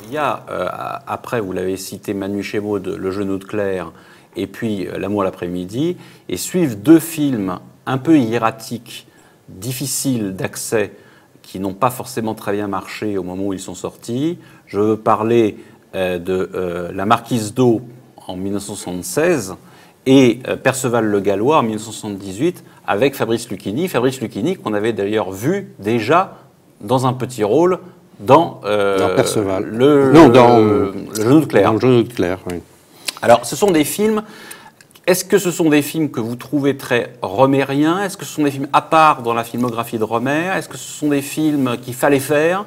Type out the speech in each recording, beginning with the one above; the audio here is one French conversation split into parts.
Il y a, après, vous l'avez cité, Manu Chevaude, Le genou de Claire, et puis L'amour l'après-midi, et suivent deux films un peu hiératiques, difficiles d'accès, qui n'ont pas forcément très bien marché au moment où ils sont sortis. Je veux parler de La Marquise d'O en 1976 et Perceval le Gallois en 1978 avec Fabrice Lucchini. Fabrice Lucchini qu'on avait d'ailleurs vu déjà dans un petit rôle dans Perceval. Le genou de Claire. Dans Le genou de Claire, oui. Alors, ce sont des films. Est-ce que ce sont des films que vous trouvez très romériens? Est-ce que ce sont des films à part dans la filmographie de Rohmer? Est-ce que ce sont des films qu'il fallait faire?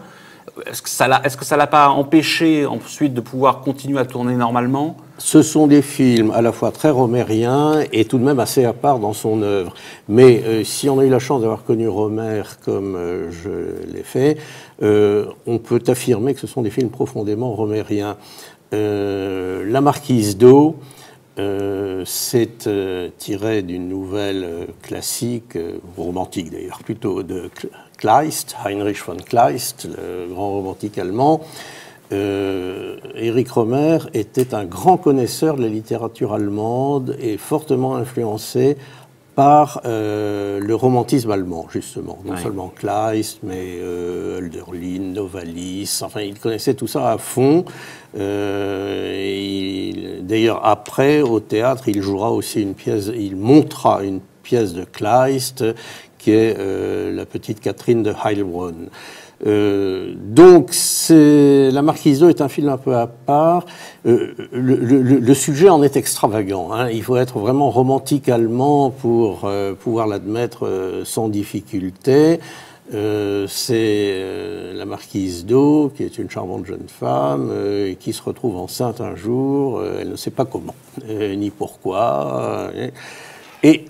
Est-ce que ça l'a pas empêché ensuite de pouvoir continuer à tourner normalement? Ce sont des films à la fois très romériens et tout de même assez à part dans son œuvre. Mais si on a eu la chance d'avoir connu Rohmer comme je l'ai fait, on peut affirmer que ce sont des films profondément romériens. La Marquise d'O, c'est tiré d'une nouvelle classique, romantique d'ailleurs, plutôt de Kleist, Heinrich von Kleist, le grand romantique allemand. Erich Rohmer était un grand connaisseur de la littérature allemande et fortement influencé par le romantisme allemand, justement. Non seulement Kleist, mais Hölderlin, Novalis, enfin, il connaissait tout ça à fond. D'ailleurs, après, au théâtre, il jouera aussi une pièce, il montera une pièce de Kleist, qui est La petite Catherine de Heilbronn. Donc, La Marquise d'O est un film un peu à part. Le sujet en est extravagant. Hein. Il faut être vraiment romantique allemand pour pouvoir l'admettre sans difficulté. C'est la Marquise d'O, qui est une charmante jeune femme, qui se retrouve enceinte un jour. Elle ne sait pas comment, ni pourquoi. Et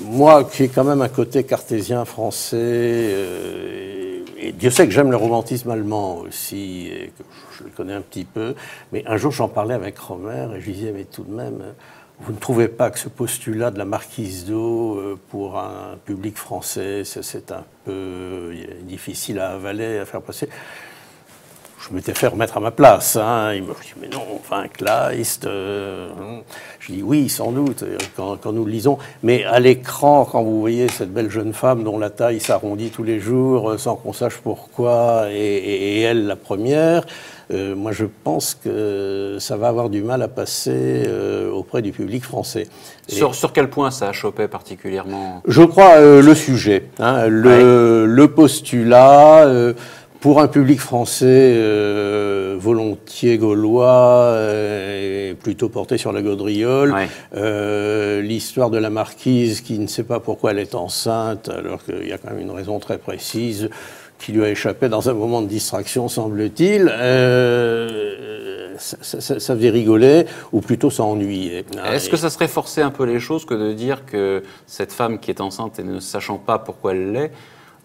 moi, qui ai quand même un côté cartésien français, et Dieu sait que j'aime le romantisme allemand aussi, et que je le connais un petit peu, mais un jour j'en parlais avec Rohmer et je lui disais, mais tout de même, vous ne trouvez pas que ce postulat de la Marquise d'O pour un public français, c'est un peu difficile à avaler, à faire passer? Je m'étais fait remettre à ma place. Hein. Il me dit, mais non, enfin, Kleist. Je dis, oui, sans doute, quand nous le lisons. Mais à l'écran, quand vous voyez cette belle jeune femme dont la taille s'arrondit tous les jours, sans qu'on sache pourquoi, et elle, la première, moi, je pense que ça va avoir du mal à passer auprès du public français. Sur quel point ça a chopé particulièrement? Je crois le sujet, hein, le postulat... pour un public français volontiers gaulois et plutôt porté sur la gaudriole, l'histoire de la marquise qui ne sait pas pourquoi elle est enceinte, alors qu'il y a quand même une raison très précise qui lui a échappé dans un moment de distraction, semble-t-il, ça faisait rigoler, ou plutôt ça ennuyait. Est-ce que ça serait forcer un peu les choses que de dire que cette femme qui est enceinte et ne sachant pas pourquoi elle l'est,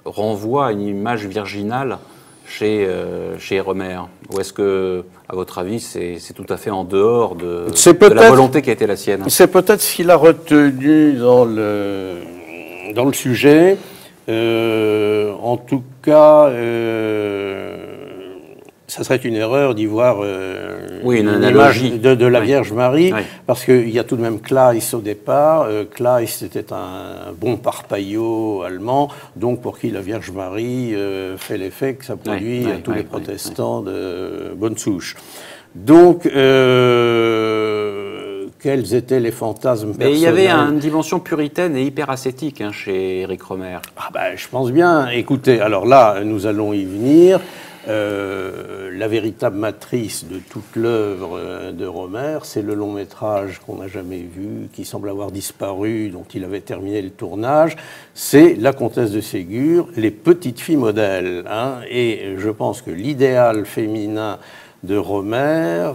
renvoie à une image virginale chez Rohmer? Ou est-ce que, à votre avis, c'est tout à fait en dehors de la volonté qui a été la sienne? C'est peut-être ce qu'il a retenu dans le sujet. En tout cas, ça serait une erreur d'y voir une image de la Vierge Marie, parce qu'il y a tout de même Kleist au départ. Kleist était un bon parpaillot allemand, donc pour qui la Vierge Marie fait l'effet que ça produit à tous les protestants de bonne souche. Donc, quels étaient les fantasmes personnels? Mais il y avait une dimension puritaine et hyper ascétique hein, chez Erich Rohmer. Ah ben, je pense bien. Écoutez, alors là, nous allons y venir. La véritable matrice de toute l'œuvre de Rohmer, c'est le long métrage qu'on n'a jamais vu, qui semble avoir disparu, dont il avait terminé le tournage. C'est La Comtesse de Ségur, les petites filles modèles. Hein, et je pense que l'idéal féminin de Rohmer,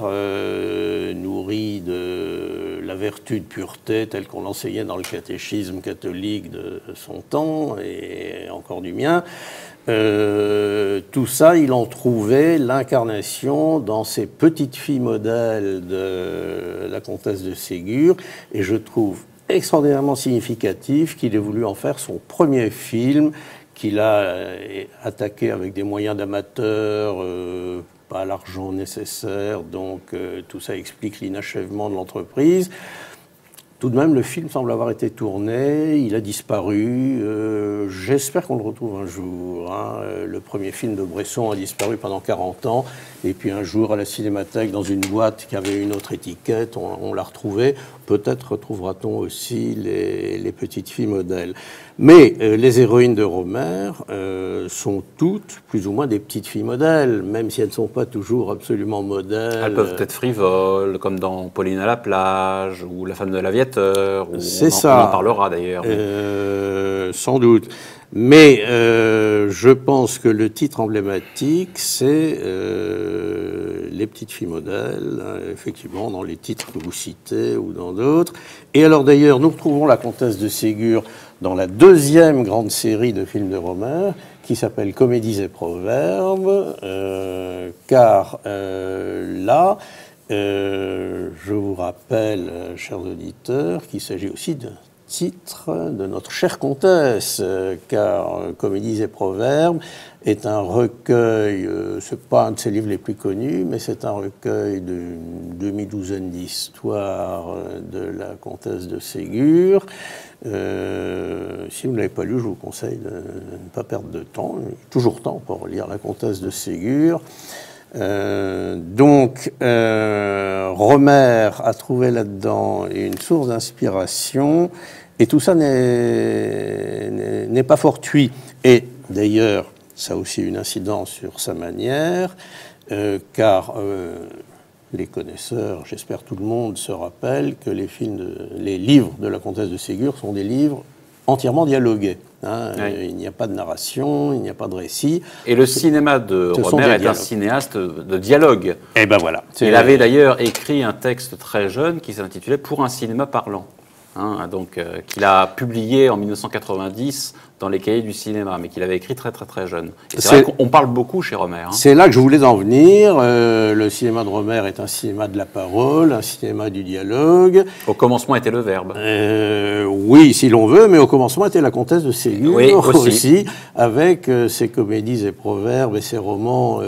nourri de la vertu de pureté telle qu'on l'enseignait dans le catéchisme catholique de son temps et encore du mien, tout ça, il en trouvait l'incarnation dans ces petites filles modèles de la comtesse de Ségur, et je trouve extraordinairement significatif qu'il ait voulu en faire son premier film, qu'il a attaqué avec des moyens d'amateur pas l'argent nécessaire, donc tout ça explique l'inachèvement de l'entreprise. Tout de même, le film semble avoir été tourné, il a disparu. J'espère qu'on le retrouve un jour. Hein. Le premier film de Bresson a disparu pendant 40 ans, et puis un jour, à la Cinémathèque, dans une boîte qui avait une autre étiquette, on l'a retrouvé. Peut-être retrouvera-t-on aussi les petites filles modèles. Mais les héroïnes de Rohmer sont toutes plus ou moins des petites filles modèles, même si elles ne sont pas toujours absolument modèles. Elles peuvent être frivoles, comme dans Pauline à la plage, ou La femme de l'aviateur, ou C'est on ça. en parlera d'ailleurs. Sans doute. Mais je pense que le titre emblématique, c'est Les petites filles modèles, hein, effectivement, dans les titres que vous citez ou dans d'autres. Et alors d'ailleurs, nous retrouvons la comtesse de Ségur dans la deuxième grande série de films de Rohmer, qui s'appelle Comédies et Proverbes, car là, je vous rappelle, chers auditeurs, qu'il s'agit aussi d'un titre de notre chère comtesse, car Comédies et Proverbes est un recueil, c'est pas un de ses livres les plus connus, mais c'est un recueil d'une demi-douzaine d'histoires de la comtesse de Ségur. Si vous ne l'avez pas lu, je vous conseille de ne pas perdre de temps. Il y a toujours temps pour lire la comtesse de Ségur. Rohmer a trouvé là-dedans une source d'inspiration, et tout ça n'est pas fortuit. Et d'ailleurs, ça a aussi une incidence sur sa manière, car les connaisseurs, j'espère tout le monde, se rappellent que les livres de la comtesse de Ségur sont des livres entièrement dialogués. Hein. Oui. Il n'y a pas de narration, il n'y a pas de récit. Et le cinéma de Rohmer est un cinéaste de dialogue. Et ben voilà. Il avait d'ailleurs écrit un texte très jeune qui s'intitulait « Pour un cinéma parlant ». Hein, donc, qu'il a publié en 1990 dans les cahiers du cinéma, mais qu'il avait écrit très très très jeune. Et c'est vrai qu'on parle beaucoup chez Rohmer. Hein. C'est là que je voulais en venir. Le cinéma de Rohmer est un cinéma de la parole, un cinéma du dialogue. Au commencement était le verbe. Oui, si l'on veut, mais au commencement était la comtesse de Ségur oui, aussi, avec ses comédies et proverbes et ses romans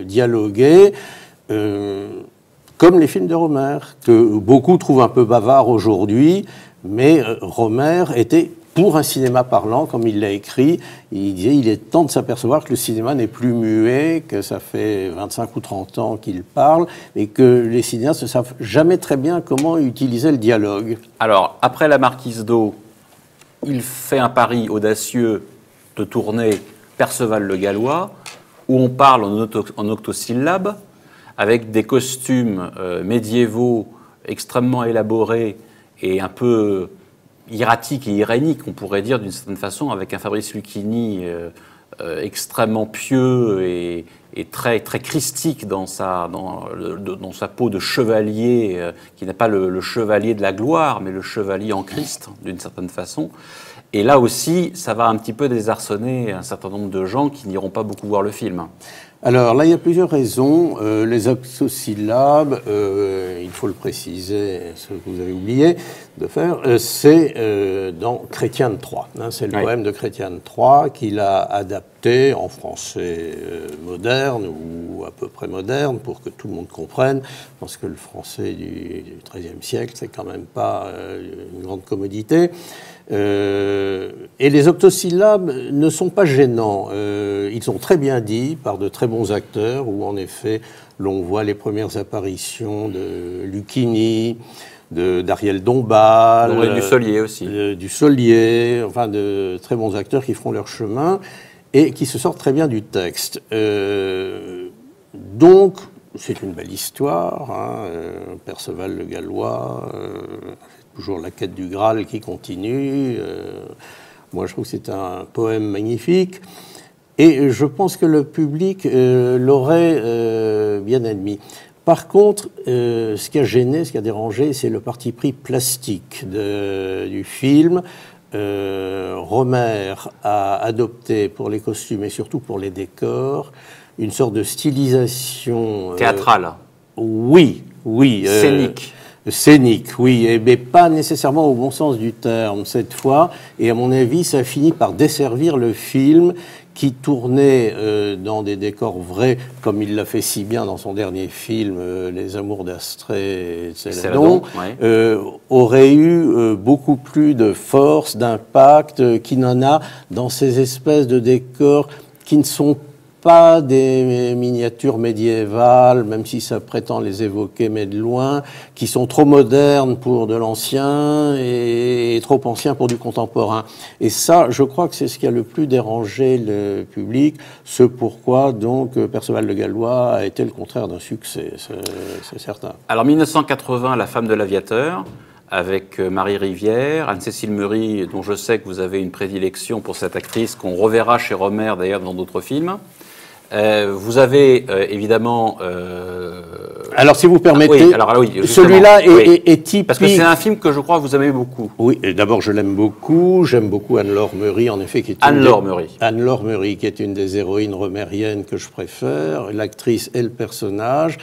dialogués. Comme les films de Rohmer, que beaucoup trouvent un peu bavards aujourd'hui, mais Rohmer était pour un cinéma parlant, comme il l'a écrit. Il disait il est temps de s'apercevoir que le cinéma n'est plus muet, que ça fait 25 ou 30 ans qu'il parle, et que les cinéastes ne savent jamais très bien comment utiliser le dialogue. Alors, après La Marquise d'O, il fait un pari audacieux de tourner Perceval le Gallois, où on parle en octosyllabes, avec des costumes médiévaux extrêmement élaborés et un peu hiératiques et iréniques, on pourrait dire d'une certaine façon, avec un Fabrice Lucchini extrêmement pieux et très, très christique dans sa peau de chevalier, qui n'est pas le chevalier de la gloire, mais le chevalier en Christ, d'une certaine façon. Et là aussi, ça va un petit peu désarçonner un certain nombre de gens qui n'iront pas beaucoup voir le film. Alors là, il y a plusieurs raisons. Les octosyllabes, il faut le préciser, ce que vous avez oublié de faire, c'est dans Chrétien de Troyes. Hein, c'est le poème de Chrétien de Troyes qu'il a adapté en français moderne ou à peu près moderne pour que tout le monde comprenne, parce que le français du XIIIe siècle, c'est quand même pas une grande commodité. Et les octosyllabes ne sont pas gênants. Ils sont très bien dits par de très bons acteurs, où en effet l'on voit les premières apparitions de Lucchini, d'Ariel Dombasle, du Solier aussi. Du Solier, enfin de très bons acteurs qui feront leur chemin et qui se sortent très bien du texte. Donc, c'est une belle histoire, hein, Perceval le Gallois, toujours la quête du Graal qui continue. Moi, je trouve que c'est un poème magnifique. Et je pense que le public l'aurait bien admis. Par contre, ce qui a gêné, ce qui a dérangé, c'est le parti pris plastique du film. Rohmer a adopté pour les costumes et surtout pour les décors une sorte de stylisation... théâtrale. Oui. Scénique. Scénique, oui, mais pas nécessairement au bon sens du terme cette fois. Et à mon avis, ça finit par desservir le film qui tournait dans des décors vrais, comme il l'a fait si bien dans son dernier film, Les Amours d'Astrée et Céladon, aurait eu beaucoup plus de force, d'impact, qu'il n'en a dans ces espèces de décors qui ne sont pas des miniatures médiévales, même si ça prétend les évoquer, mais de loin, qui sont trop modernes pour de l'ancien et trop anciens pour du contemporain. Et ça, je crois que c'est ce qui a le plus dérangé le public, ce pourquoi, donc, Perceval le Gallois a été le contraire d'un succès, c'est certain. Alors, 1980, La femme de l'aviateur, avec Marie Rivière, Anne-Cécile Meury, dont je sais que vous avez une prédilection pour cette actrice, qu'on reverra chez Rohmer, d'ailleurs, dans d'autres films. Vous avez évidemment. Alors, si vous permettez, oui, celui-là est typique. Parce que c'est un film que je crois que vous aimez beaucoup. Oui, et d'abord je l'aime beaucoup. J'aime beaucoup Anne-Laure Meury, en effet, qui est Anne-Laure Meury, qui est une des héroïnes romériennes que je préfère, l'actrice et le personnage.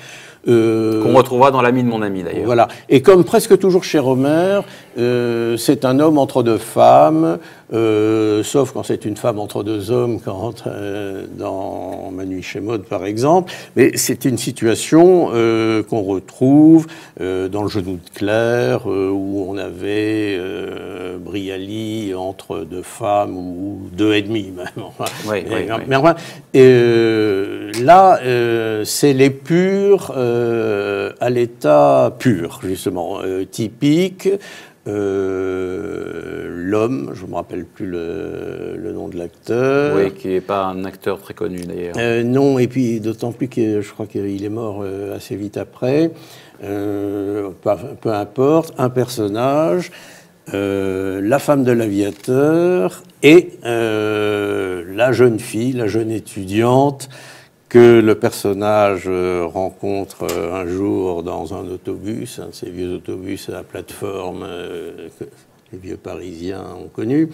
Qu'on retrouvera dans L'ami de mon ami, d'ailleurs. Voilà. Et comme presque toujours chez Rohmer, c'est un homme entre deux femmes, sauf quand c'est une femme entre deux hommes, quand dans Ma nuit chez Maud, par exemple. Mais c'est une situation qu'on retrouve dans Le genou de Claire, où on avait Brialy entre deux femmes, ou deux et demi, même. Enfin, mais enfin, là, c'est les purs à l'état pur, justement, typique. L'homme, je ne me rappelle plus le nom de l'acteur. Oui, qui n'est pas un acteur très connu, d'ailleurs. Non, et puis d'autant plus que je crois qu'il est mort assez vite après. Peu importe, un personnage, la femme de l'aviateur et la jeune fille, la jeune étudiante, que le personnage rencontre un jour dans un autobus, un de ces vieux autobus à la plateforme que les vieux Parisiens ont connu,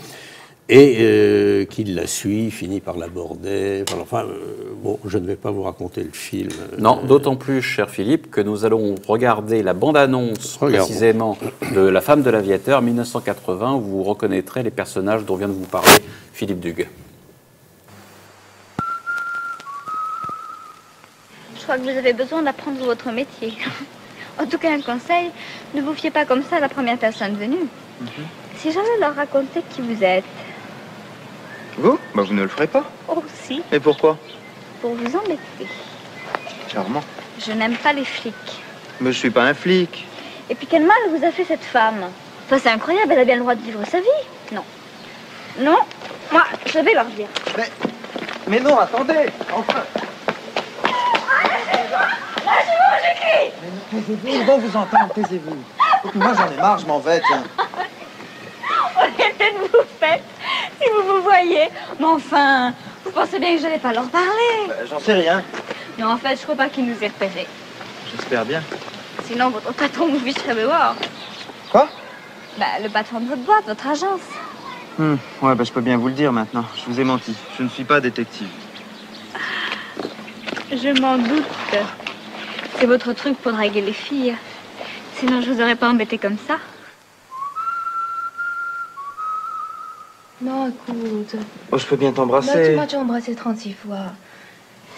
et qu'il la suit, finit par l'aborder. Enfin, bon, je ne vais pas vous raconter le film. Non, d'autant plus, cher Philippe, que nous allons regarder la bande-annonce précisément de La femme de l'aviateur 1980, où vous reconnaîtrez les personnages dont vient de vous parler Philippe Dugues. Je crois que vous avez besoin d'apprendre votre métier. En tout cas, un conseil, ne vous fiez pas comme ça à la première personne venue. Si jamais leur raconter qui vous êtes. Vous? Bah vous ne le ferez pas. Oh, si. Et pourquoi? Pour vous embêter. Charmant. Je n'aime pas les flics. Mais je suis pas un flic. Et puis quel mal vous a fait cette femme? Enfin, c'est incroyable, elle a bien le droit de vivre sa vie. Non. Non, moi, je vais leur dire. Mais non, attendez. Enfin. J'écris. Taisez-vous, ils vont vous entendre, taisez-vous. Moi j'en ai marre, je m'en vais, tiens. Honnêtement, vous faites, si vous vous voyez. Mais enfin, vous pensez bien que je n'allais pas leur parler. J'en sais rien. Non, en fait, je crois pas qu'ils nous aient repérés. J'espère bien. Sinon, votre patron vous ficherait dehors. Quoi? Le patron de votre boîte, votre agence. Ouais, je peux bien vous le dire maintenant. Je vous ai menti. Je ne suis pas détective. Je m'en doute. C'est votre truc pour draguer les filles. Sinon, je vous aurais pas embêté comme ça. Non, écoute. Oh, je peux bien Là, tu t'embrasser. m'as déjà embrassé 36 fois.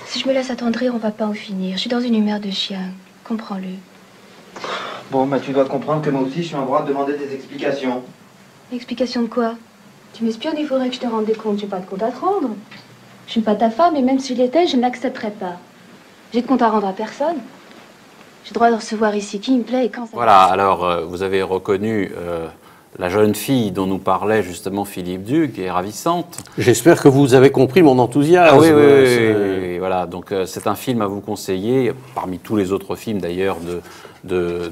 Si je me laisse attendrir, on va pas en finir. Je suis dans une humeur de chien. Comprends-le. Bon, tu dois comprendre que moi aussi, je suis en droit de demander des explications. Explication de quoi? Tu m'espionnes, il faudrait que je te rende des comptes. J'ai pas de compte à te rendre. Je suis pas ta femme, et même si je l'étais, je ne l'accepterais pas. J'ai de compte à rendre à personne. J'ai le droit de recevoir ici qui me plaît et quand ça... Voilà, alors vous avez reconnu la jeune fille dont nous parlait justement Philippe Dugues, qui est ravissante. J'espère que vous avez compris mon enthousiasme. Ah oui, voilà. Donc c'est un film à vous conseiller, parmi tous les autres films d'ailleurs de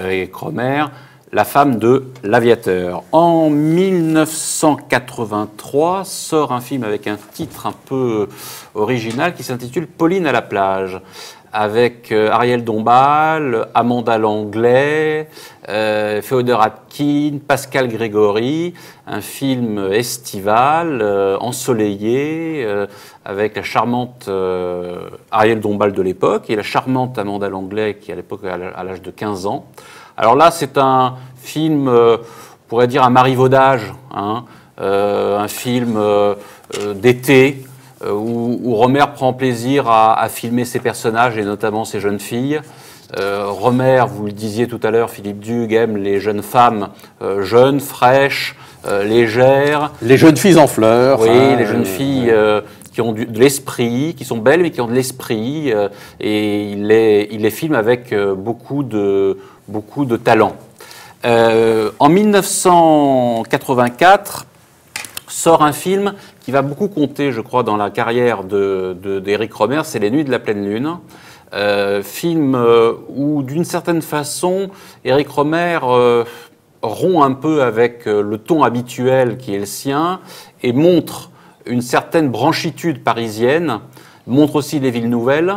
Eric Rohmer, La femme de l'aviateur. En 1983 sort un film avec un titre un peu original qui s'intitule Pauline à la plage, avec Ariel Dombal, Amanda Langlais, Féodor Atkin, Pascal Grégory, un film estival, ensoleillé, avec la charmante Ariel Dombal de l'époque et la charmante Amanda Langlais qui à l'époque à l'âge de 15 ans. Alors là, c'est un film, on pourrait dire un marivaudage, hein, un film d'été, où Rohmer prend plaisir à filmer ses personnages et notamment ses jeunes filles. Rohmer, vous le disiez tout à l'heure, Philippe Dugue aime les jeunes femmes jeunes, fraîches, légères. Les jeunes filles en fleurs. Oui, les jeunes filles qui ont de l'esprit, qui sont belles mais qui ont de l'esprit. Et il les filme avec beaucoup de talent. En 1984, sort un film qui va beaucoup compter, je crois, dans la carrière d'Éric Rohmer, c'est Les Nuits de la pleine lune. Film où, d'une certaine façon, Éric Rohmer rompt un peu avec le ton habituel qui est le sien et montre une certaine branchitude parisienne, montre aussi les villes nouvelles.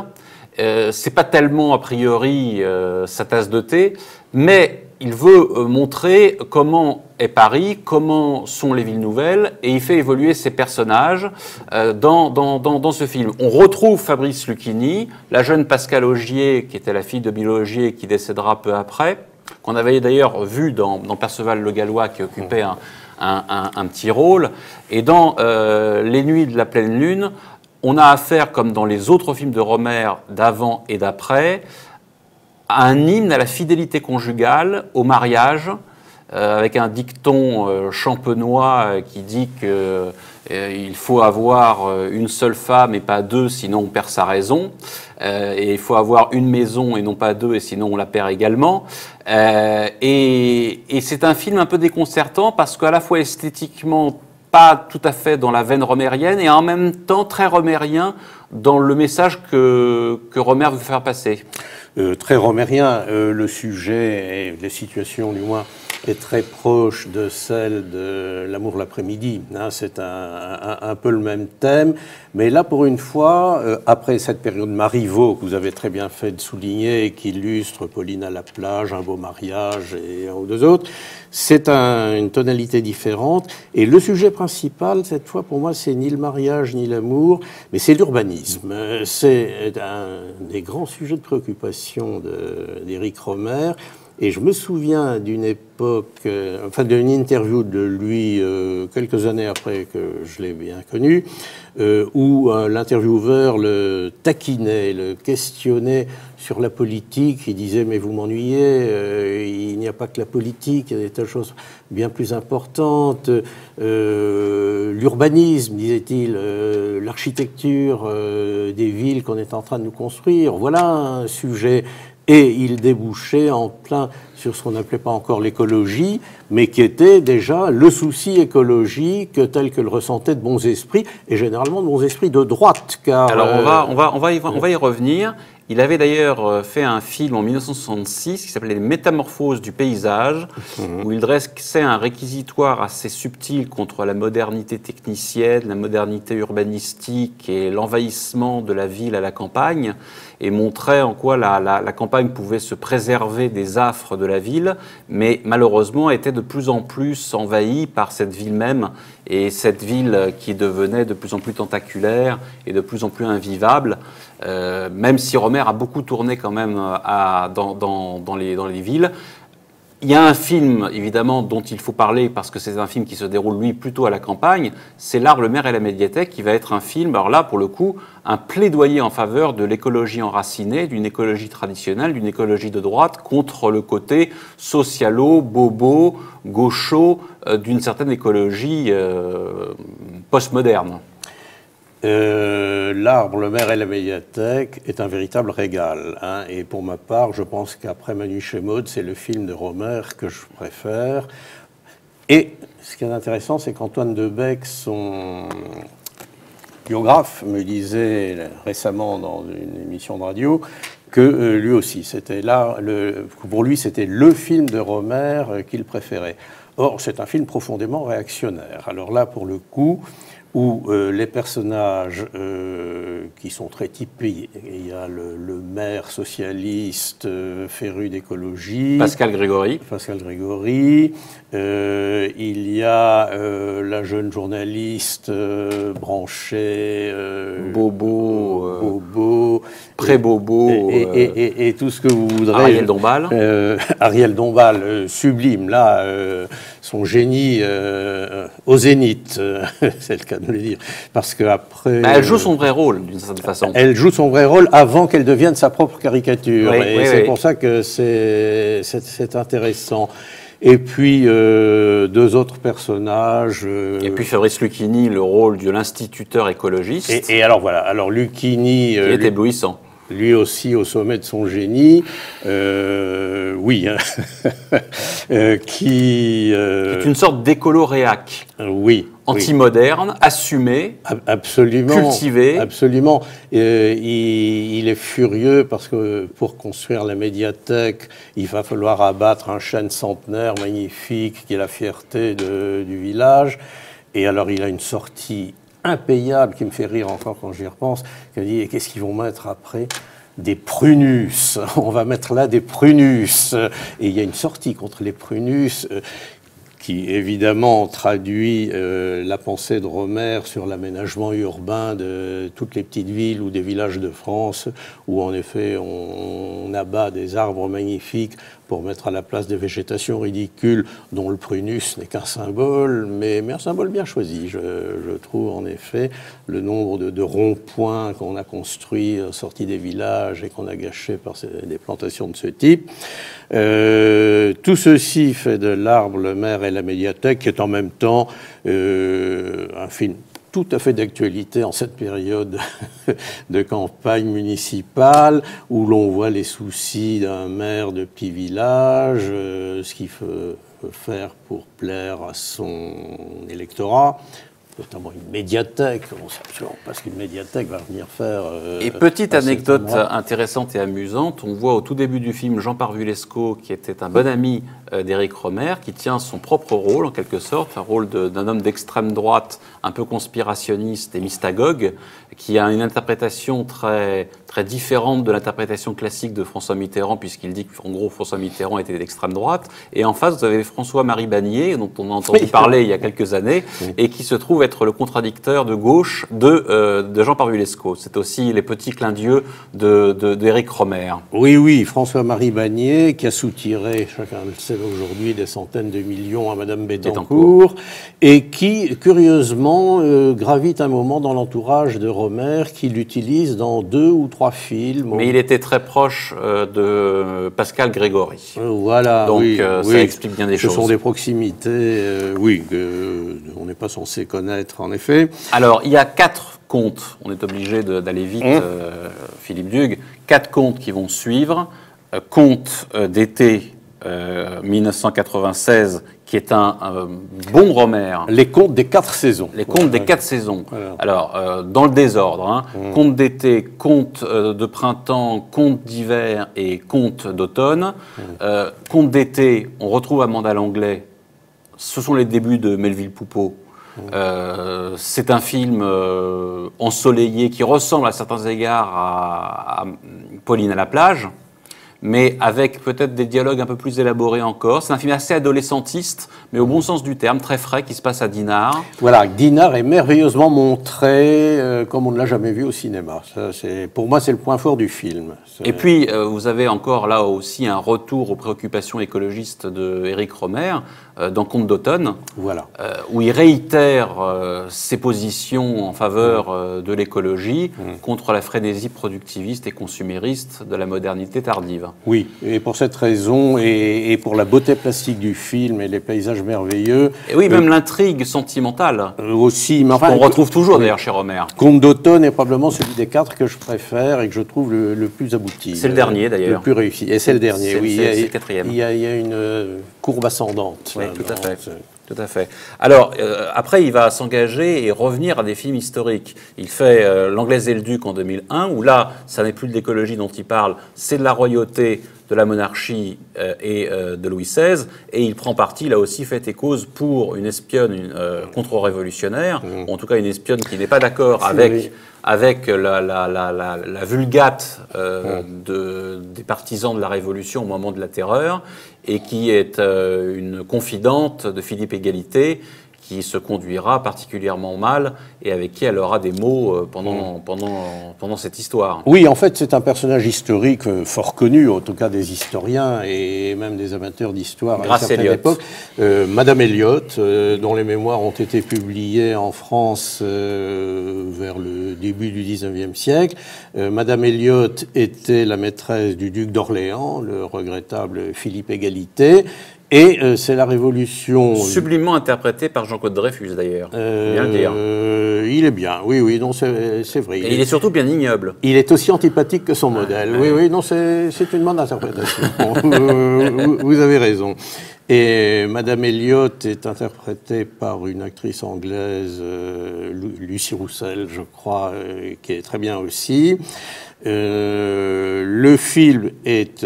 C'est pas tellement, a priori, sa tasse de thé, mais il veut montrer comment est Paris, comment sont les villes nouvelles, et il fait évoluer ses personnages dans ce film. On retrouve Fabrice Lucchini, la jeune Pascale Augier, qui était la fille de Bill Augier, qui décédera peu après, qu'on avait d'ailleurs vu dans Perceval le Gallois, qui occupait un petit rôle. Et dans Les Nuits de la pleine lune, on a affaire, comme dans les autres films de Rohmer d'avant et d'après, à un hymne à la fidélité conjugale, au mariage, avec un dicton champenois qui dit qu'il faut avoir une seule femme et pas deux, sinon on perd sa raison. Et il faut avoir une maison et non pas deux, et sinon on la perd également. Et c'est un film un peu déconcertant parce qu'à la fois esthétiquement pas tout à fait dans la veine romérienne et en même temps très romérien dans le message que Rohmer veut faire passer. Très romérien, le sujet et les situations du moins est très proche de celle de L'amour l'après-midi. Hein, c'est un peu le même thème, mais là pour une fois, après cette période Marivaux que vous avez très bien fait de souligner et qui illustre Pauline à la plage, Un beau mariage et un ou deux autres, c'est une tonalité différente. Et le sujet principal, cette fois pour moi, c'est ni le mariage ni l'amour, mais c'est l'urbanisme. C'est un des grands sujets de préoccupation d'Éric Rohmer. Et je me souviens d'une époque, enfin d'une interview de lui quelques années après que je l'ai bien connu, où l'intervieweur le taquinait, le questionnait sur la politique. Il disait « mais vous m'ennuyez, il n'y a pas que la politique, il y a des tas de choses bien plus importantes. L'urbanisme, disait-il, l'architecture des villes qu'on est en train de nous construire, voilà un sujet ». Et il débouchait en plein sur ce qu'on n'appelait pas encore l'écologie, mais qui était déjà le souci écologique tel que le ressentaient de bons esprits, et généralement de bons esprits de droite. Car, alors on va y revenir. Il avait d'ailleurs fait un film en 1966 qui s'appelait « Les métamorphoses du paysage », où il dressait un réquisitoire assez subtil contre la modernité technicienne, la modernité urbanistique et l'envahissement de la ville à la campagne, et montrait en quoi la campagne pouvait se préserver des affres de la ville, mais malheureusement était de plus en plus envahie par cette ville même, et cette ville qui devenait de plus en plus tentaculaire et de plus en plus invivable, même si Rohmer a beaucoup tourné quand même dans les villes. Il y a un film, évidemment, dont il faut parler parce que c'est un film qui se déroule, lui, plutôt à la campagne. C'est L'Arbre, le maire et la médiathèque, qui va être un film, alors là, pour le coup, un plaidoyer en faveur de l'écologie enracinée, d'une écologie traditionnelle, d'une écologie de droite, contre le côté socialo, bobo, gaucho, d'une certaine écologie postmoderne. L'Arbre, le maire et la médiathèque est un véritable régal. Hein, et pour ma part, je pense qu'après Manu chez Maud, c'est le film de Rohmer que je préfère. Et ce qui est intéressant, c'est qu'Antoine Debec, son biographe, me disait récemment dans une émission de radio que lui aussi, c'était là, pour lui, c'était le film de Rohmer qu'il préférait. Or, c'est un film profondément réactionnaire. Alors là, pour le coup, où les personnages qui sont très typés, il y a le maire socialiste féru d'écologie, Pascal Grégory, il y a la jeune journaliste branchée, bobo, très bobo. Et tout ce que vous voudrez. Ariel Dombal. Ariel Dombal, sublime, là, son génie au zénith, c'est le cas de le dire. Parce qu'après. Elle joue son vrai rôle, d'une certaine façon. Elle joue son vrai rôle avant qu'elle devienne sa propre caricature. Oui, et c'est pour ça que c'est intéressant. Et puis, deux autres personnages. Et puis Fabrice Lucchini, le rôle de l'instituteur écologiste. Et alors voilà, alors Lucchini... qui est éblouissant. Lui aussi au sommet de son génie, oui, qui... est une sorte d'écolo-réac. Oui. Anti-moderne, assumé, absolument, cultivé. Absolument. Il est furieux parce que pour construire la médiathèque, il va falloir abattre un chêne centenaire magnifique qui est la fierté du village. Et alors il a une sortie impayable qui me fait rire encore quand j'y repense. Il dit, qu'est-ce qu'ils vont mettre après ? Des prunus. On va mettre là des prunus. Et il y a une sortie contre les prunus qui évidemment traduit la pensée de Rohmer sur l'aménagement urbain de toutes les petites villes ou des villages de France, où en effet on abat des arbres magnifiques pour mettre à la place des végétations ridicules dont le prunus n'est qu'un symbole, mais un symbole bien choisi. Je trouve en effet le nombre de ronds-points qu'on a construits sortis des villages et qu'on a gâchés par des plantations de ce type. Tout ceci fait de L'Arbre, le maire et la médiathèque, qui est en même temps un film tout à fait d'actualité en cette période de campagne municipale, où l'on voit les soucis d'un maire de petit village, ce qu'il faut faire pour plaire à son électorat, notamment une médiathèque. On ne sait absolument pas ce qu'une médiathèque va venir faire. Et petite anecdote intéressante et amusante, on voit au tout début du film Jean Parvulesco, qui était un bon ami d'Éric Rohmer, qui tient son propre rôle, en quelque sorte, un rôle d'un homme d'extrême droite, un peu conspirationniste et mystagogue, qui a une interprétation très, très différente de l'interprétation classique de François Mitterrand, puisqu'il dit qu'en gros François Mitterrand était d'extrême droite. Et en face, vous avez François-Marie Bagné, dont on a entendu parler il y a quelques années, et qui se trouve être le contradicteur de gauche de Jean Parvulesco. C'est aussi les petits clins d'yeux d'Éric Rohmer. Oui, François-Marie Bagné, qui a soutiré, chacun le sait aujourd'hui, des centaines de millions à Madame Bettencourt, et qui, curieusement, gravite un moment dans l'entourage de Rohmer, qui l'utilise dans 2 ou 3 films. Mais il était très proche de Pascal Grégory. Voilà. Donc ça explique bien des choses. Ce sont des proximités, on n'est pas censé connaître, en effet. Alors, il y a 4 contes, on est obligé d'aller vite, Philippe Dugue, 4 contes qui vont suivre. Conte d'été 1996, qui est un bon Rohmer. Les contes des 4 saisons. Les contes des 4 saisons. Voilà. Alors, dans le désordre, contes d'été, contes de printemps, contes d'hiver et contes d'automne. Contes d'été, on retrouve Amanda Langlais. Ce sont les débuts de Melville Poupeau. C'est un film ensoleillé qui ressemble à certains égards à Pauline à la plage, mais avec peut-être des dialogues un peu plus élaborés encore. C'est un film assez adolescentiste, mais au bon sens du terme, très frais, qui se passe à Dinard. Voilà, Dinard est merveilleusement montré comme on ne l'a jamais vu au cinéma. Ça, pour moi, c'est le point fort du film. Et puis, vous avez encore là aussi un retour aux préoccupations écologistes d'Éric Rohmer dans Contes d'automne, voilà. Où il réitère ses positions en faveur de l'écologie contre la frénésie productiviste et consumériste de la modernité tardive. Oui, et pour cette raison, et pour la beauté plastique du film et les paysages merveilleux... Et oui, même l'intrigue sentimentale, aussi, mais enfin, qu'on retrouve toujours d'ailleurs chez Rohmer. Contes d'automne est probablement celui des 4 que je préfère et que je trouve le plus abouti. C'est le dernier d'ailleurs. Le plus réussi, et c'est le dernier, oui. C'est le 4e. Il y a une courbe ascendante. Oui, tout à fait. Tout à fait. Alors, après, il va s'engager et revenir à des films historiques. Il fait L'Anglaise et le Duc en 2001, où là, ça n'est plus de l'écologie dont il parle, c'est de la royauté, de la monarchie et de Louis XVI. Et il prend parti, là aussi, fait et cause pour une espionne contre-révolutionnaire, ou en tout cas une espionne qui n'est pas d'accord avec la vulgate des partisans de la Révolution au moment de la Terreur, et qui est une confidente de Philippe Égalité, qui se conduira particulièrement mal et avec qui elle aura des mots pendant cette histoire. Oui, en fait, c'est un personnage historique fort connu, en tout cas des historiens et même des amateurs d'histoire à une certaine époque. Madame Elliot, dont les mémoires ont été publiées en France vers le début du XIXe siècle. Madame Elliot était la maîtresse du duc d'Orléans, le regrettable Philippe Égalité. Et c'est la Révolution... Sublimement interprété par Jean-Claude Dreyfus, d'ailleurs. Bien le dire. Il est bien, oui, non, c'est vrai. Et il est surtout bien ignoble. Il est aussi antipathique que son modèle. Oui, non, c'est une bonne interprétation. Vous avez raison. Et Madame Elliot est interprétée par une actrice anglaise, Lucy Roussel, je crois, qui est très bien aussi. Le film est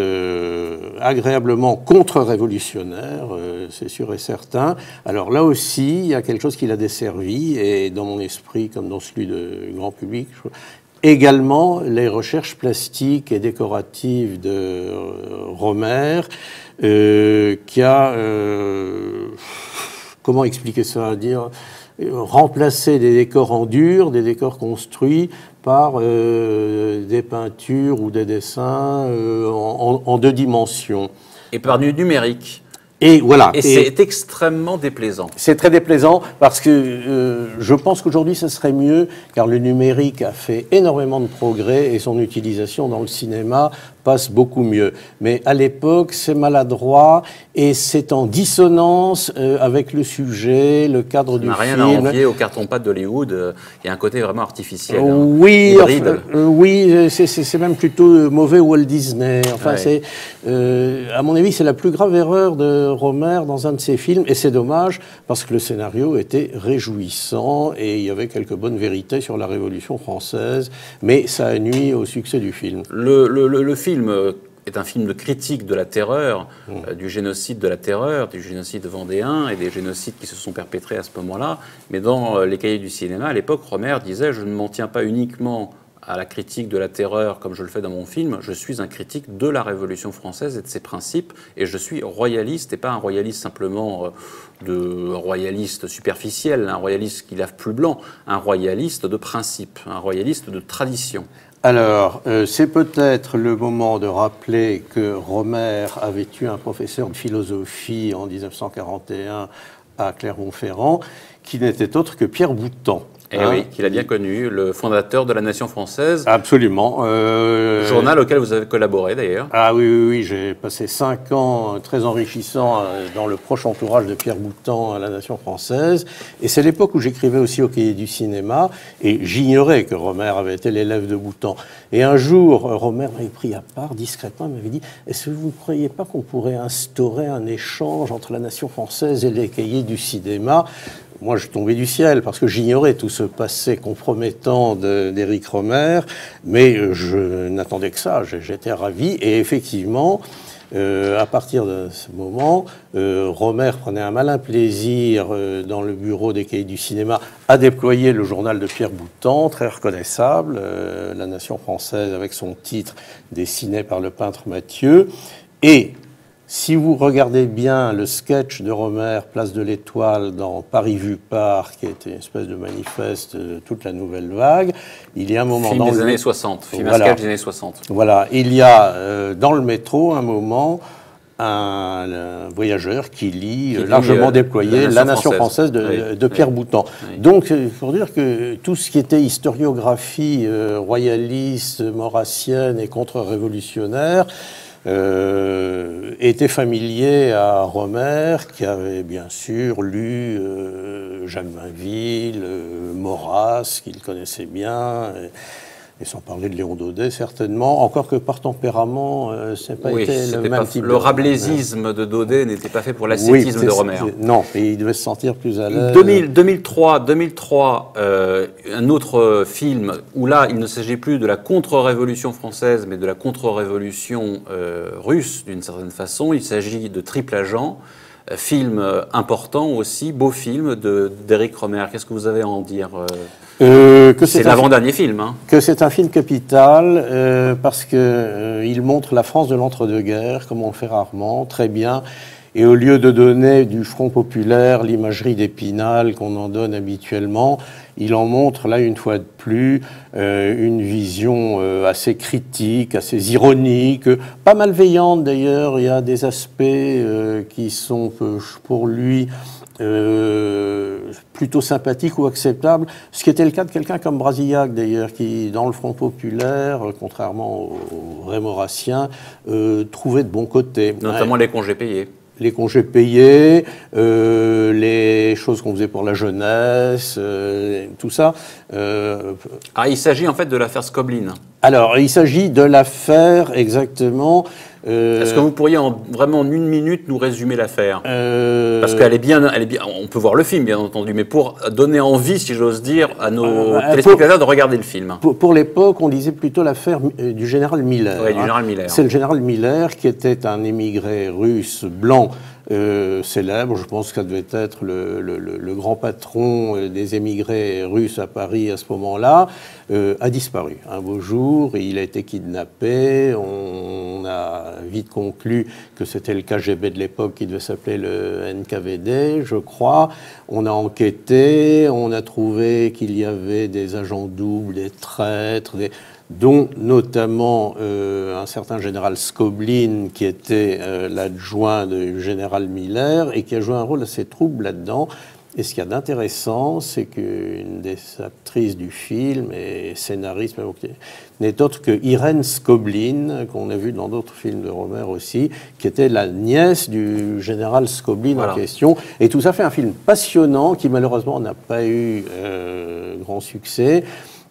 agréablement contre-révolutionnaire, c'est sûr et certain. Alors là aussi, il y a quelque chose qui l'a desservi, et dans mon esprit, comme dans celui du grand public, également les recherches plastiques et décoratives de Rohmer, qui a, comment expliquer ça, dire, remplacer des décors en dur, des décors construits par des peintures ou des dessins en 2 dimensions. Et par du numérique. Et voilà. Et c'est extrêmement déplaisant. C'est très déplaisant parce que je pense qu'aujourd'hui, ça serait mieux, car le numérique a fait énormément de progrès et son utilisation dans le cinéma passe beaucoup mieux. Mais à l'époque, c'est maladroit et c'est en dissonance avec le sujet, le cadre du film. Ça n'a rien à envier au carton-pâte d'Hollywood. Il y a un côté vraiment artificiel. Oui, oui, c'est même plutôt mauvais Walt Disney. Enfin, ouais. À mon avis, c'est la plus grave erreur de Rohmer dans un de ses films. Et c'est dommage parce que le scénario était réjouissant et il y avait quelques bonnes vérités sur la Révolution française. Mais ça a nui au succès du film. Le film est un film de critique de la terreur, du génocide de la terreur, du génocide vendéen et des génocides qui se sont perpétrés à ce moment-là. Mais dans les cahiers du cinéma, à l'époque, Rohmer disait « Je ne m'en tiens pas uniquement à la critique de la terreur comme je le fais dans mon film, je suis un critique de la Révolution française et de ses principes, et je suis royaliste, et pas un royaliste simplement royaliste superficiel, un royaliste qui lave plus blanc, un royaliste de principe, un royaliste de tradition. » Alors, c'est peut-être le moment de rappeler que Rohmer avait eu un professeur de philosophie en 1941 à Clermont-Ferrand, qui n'était autre que Pierre Boutan. Eh oui, qu'il a bien connu, le fondateur de la Nation française. Absolument. Journal auquel vous avez collaboré d'ailleurs. Ah oui, j'ai passé 5 ans très enrichissants dans le proche entourage de Pierre Boutan à la Nation française. Et c'est l'époque où j'écrivais aussi au Cahier du cinéma, et j'ignorais que Rohmer avait été l'élève de Boutan. Et un jour, Rohmer m'avait pris à part discrètement, il m'avait dit « Est-ce que vous ne croyez pas qu'on pourrait instaurer un échange entre la Nation française et les Cahiers du cinéma ?» Moi, je tombais du ciel parce que j'ignorais tout ce passé compromettant d'Éric Rohmer, mais je n'attendais que ça, j'étais ravi. Et effectivement, à partir de ce moment, Rohmer prenait un malin plaisir dans le bureau des Cahiers du cinéma à déployer le journal de Pierre Boutan, très reconnaissable, La Nation française avec son titre dessiné par le peintre Mathieu. Et si vous regardez bien le sketch de Rohmer, Place de l'Étoile, dans Paris vu par, qui était une espèce de manifeste de toute la nouvelle vague, il y a un moment film dans des années 60, film à sketch des années 60. Voilà, il y a dans le métro un moment un voyageur qui lit largement déployé La Nation française de Pierre Boutan. Oui. Donc, il faut dire que tout ce qui était historiographie royaliste, maurassienne et contre-révolutionnaire était familier à Rohmer, qui avait bien sûr lu Jacques Mainville, Maurras, qu'il connaissait bien, et sans parler de Léon Daudet, certainement, encore que par tempérament, c'est pas été le même type. Le rabelaisisme de Daudet n'était pas fait pour l'ascétisme de Rohmer. Non, et il devait se sentir plus à l'aise. 2003, un autre film où là, il ne s'agit plus de la contre-révolution française, mais de la contre-révolution russe, d'une certaine façon. Il s'agit de Triple Agent, film important aussi, beau film d'Éric Rohmer. Qu'est-ce que vous avez à en dire c'est l'avant-dernier film. Hein. Que c'est un film capital parce qu'il montre la France de l'entre-deux-guerres, comme on le fait rarement, très bien. Et au lieu de donner du Front populaire l'imagerie d'Épinal qu'on en donne habituellement, il en montre là une fois de plus une vision assez critique, assez ironique, pas malveillante d'ailleurs. Il y a des aspects qui sont pour lui plutôt sympathiques ou acceptables, ce qui était le cas de quelqu'un comme Brasillac d'ailleurs, qui dans le Front populaire, contrairement aux vrais maurassiens, trouvait de bons côtés. Notamment les congés payés. Les congés payés, les choses qu'on faisait pour la jeunesse, tout ça. Il s'agit en fait de l'affaire Skoblin. Alors, il s'agit de l'affaire exactement. Est-ce que vous pourriez vraiment en une minute nous résumer l'affaire? Parce qu'elle est bien, on peut voir le film bien entendu, mais pour donner envie, si j'ose dire, à nos téléspectateurs de regarder le film. Pour l'époque, on disait plutôt l'affaire du général Miller. Oui, du général Miller. C'est le général Miller qui était un émigré russe blanc célèbre. Je pense que ça devait être le grand patron des émigrés russes à Paris à ce moment-là. A disparu un beau jour, et il a été kidnappé. On a vite conclu que c'était le KGB de l'époque qui devait s'appeler le NKVD, je crois. On a enquêté, on a trouvé qu'il y avait des agents doubles, des traîtres, dont notamment un certain général Skoblin, qui était l'adjoint du général Miller, et qui a joué un rôle assez trouble là-dedans. Et ce qu'il y a d'intéressant, c'est qu'une des actrices du film et scénariste n'est autre que Irène Skoblin, qu'on a vu dans d'autres films de Rohmer aussi, qui était la nièce du général Skoblin en question. Et tout ça fait un film passionnant qui malheureusement n'a pas eu grand succès,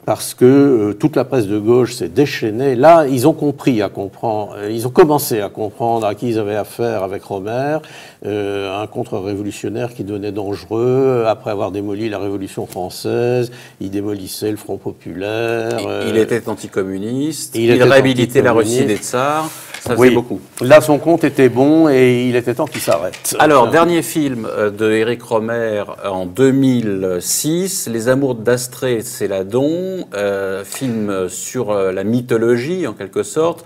parce que toute la presse de gauche s'est déchaînée. Là, ils ont ils ont commencé à comprendre à qui ils avaient affaire avec Rohmer, un contre-révolutionnaire qui devenait dangereux. Après avoir démoli la Révolution française, il démolissait le Front populaire. Il était anticommuniste, il réhabilitait la Russie des tsars. Ça faisait beaucoup. Là, son compte était bon et il était temps qu'il s'arrête. Alors, dernier film de Éric Rohmer en 2006, Les Amours d'Astrée et Céladon, film sur la mythologie en quelque sorte,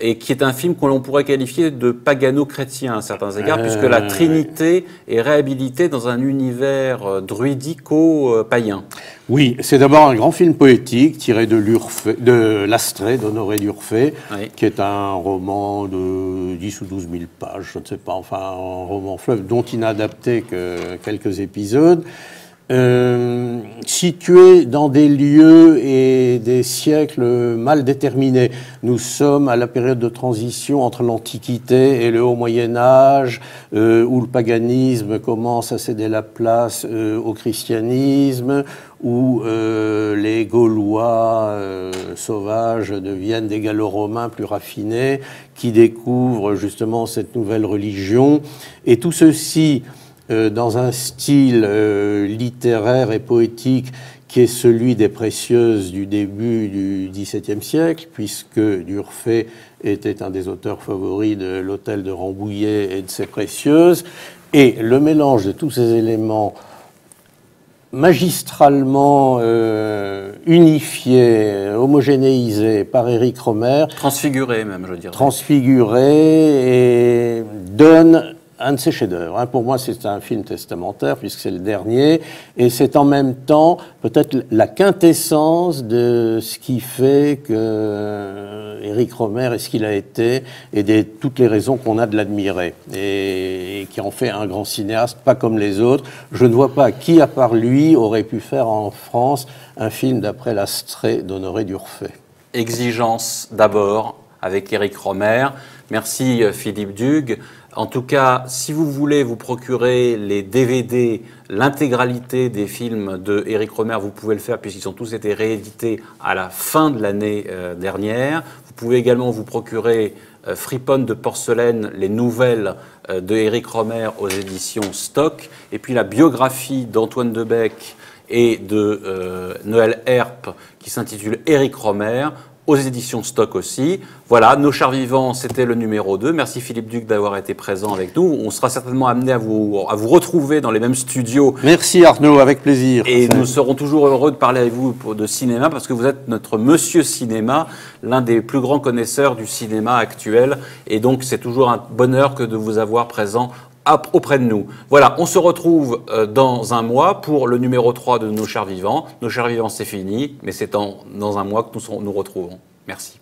et qui est un film qu'on pourrait qualifier de pagano-chrétien à certains égards, puisque la Trinité est réhabilitée dans un univers druidico-païen. Oui, c'est d'abord un grand film poétique tiré de l'Astrée d'Honoré d'Urfé, qui est un roman de 10 ou 12 000 pages, je ne sais pas, enfin un roman fleuve dont il n'a adapté que quelques épisodes. Situé dans des lieux et des siècles mal déterminés. Nous sommes à la période de transition entre l'Antiquité et le Haut Moyen-Âge, où le paganisme commence à céder la place au christianisme, où les Gaulois sauvages deviennent des Gallo-Romains plus raffinés, qui découvrent justement cette nouvelle religion. Et tout ceci dans un style littéraire et poétique qui est celui des Précieuses du début du XVIIe siècle, puisque d'Urfé était un des auteurs favoris de l'Hôtel de Rambouillet et de ses Précieuses. Et le mélange de tous ces éléments magistralement unifiés, homogénéisés par Éric Rohmer. Transfiguré même, je dirais. Transfiguré, et donne un de ses chefs-d'œuvre. Pour moi, c'est un film testamentaire, puisque c'est le dernier, et c'est en même temps peut-être la quintessence de ce qui fait que Éric Rohmer est ce qu'il a été, et de toutes les raisons qu'on a de l'admirer, et qui en fait un grand cinéaste, pas comme les autres. Je ne vois pas qui, à part lui, aurait pu faire en France un film d'après l'Astrée d'Honoré d'Urfé. Exigence d'abord, avec Éric Rohmer. Merci Philippe Dugues. En tout cas, si vous voulez vous procurer les DVD, l'intégralité des films de Éric Rohmer, vous pouvez le faire puisqu'ils ont tous été réédités à la fin de l'année dernière. Vous pouvez également vous procurer Friponne de porcelaine, les nouvelles de Éric Rohmer aux éditions Stock, et puis la biographie d'Antoine Debec et de Noël Herp qui s'intitule Éric Rohmer, aux éditions Stock aussi. Voilà, Nos chers vivants, c'était le numéro 2. Merci Philippe Dugues d'avoir été présent avec nous. On sera certainement amené à vous retrouver dans les mêmes studios. Merci Arnaud, avec plaisir. Et nous serons toujours heureux de parler avec vous de cinéma, parce que vous êtes notre monsieur cinéma, l'un des plus grands connaisseurs du cinéma actuel. Et donc c'est toujours un bonheur que de vous avoir présent auprès de nous. Voilà, on se retrouve dans un mois pour le numéro 3 de Nos Chers Vivants. Nos Chers Vivants, c'est fini, mais c'est dans un mois que nous nous retrouvons. Merci.